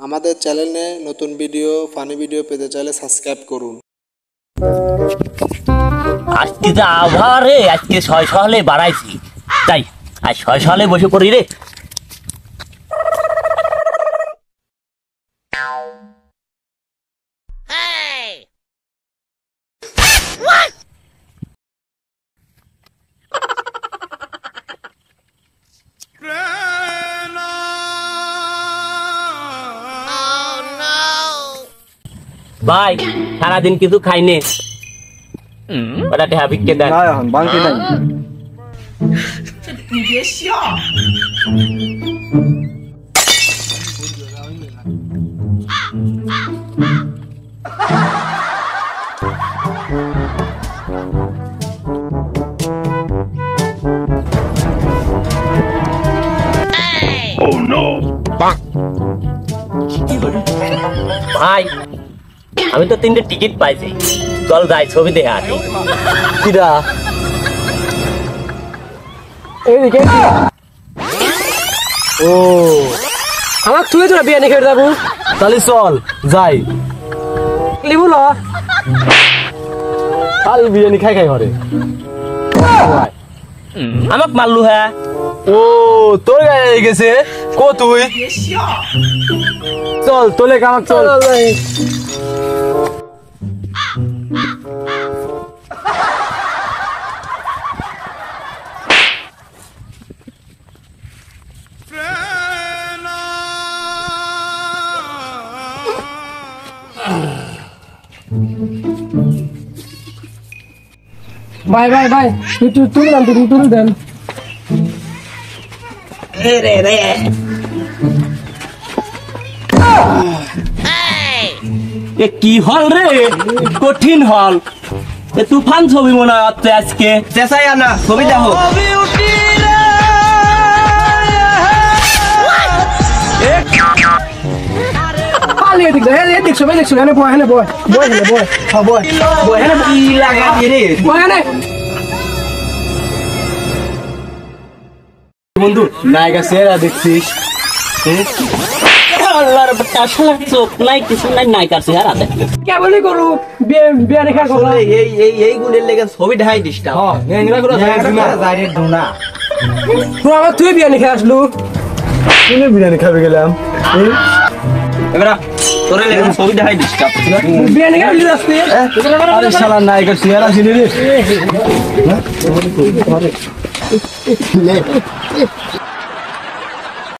আমাদের চ্যানেলে নতুন ভিডিও ফানি ভিডিও পেতে চাইলে সাবস্ক্রাইব করুন। আজকে যা আবহাওয়া রে, আজকে 600 হলে বাড়াইছি, তাই আজ 600 হলে বসে পড়ি রে। ভাই সারাদিন কিছু খাইনে, ওটা টেহা বিক্কে দেন। বাংকি নাই। ভাই আমি তো 3টে টিকিট পাইছি, চল যাই ছবি দেখে আসি। কিরা ও আমার তুই তোরা বিরিয়ানি খেয়ে যাবো, তাহলে চল যাই। লিবু ল কাল বিরিয়ানি খাই খাই ঘরে। আমাক মারলু হ্যাঁ। ও তোর গায়ে গেছে কো তুই চল তোলে কামাক চল। ভাই ভাই ভাই তুই দেন তুই দেন। এ কি হল রে, কঠিন হল। এ তুফান ছবি মনে হচ্ছে আজকে। চেঁচাই আনা ছবি দেখো। দেখছো এনে বয় এনে বয় বয় এনে বয় বয় বয় এনে কি লাগা রে বয় এনে। বন্ধু নায়িকা চেহারা দেখছিস? আল্লাহর বেটা শালা চোখ নাই কিছু নাই, নায়িকার চেহারা দেখ। কেবলই করু বিরিয়ানি খা করো এই গুণের লেগে ছবি ঢাই ডিস্টার্ব। হ্যাঁ নেংরা করে যাইরে ঢুনা তুই আমার তুই বিরিয়ানি খেয়ে আসলু, তুমি বিরিয়ানি খাবে গেলাম। এবারে তোরে লেগে ছবি ঢাই ডিস্টার্ব। বিরিয়ানি খেয়ে আসতে আরে শালা নায়িকার চেহারা চিনি রে।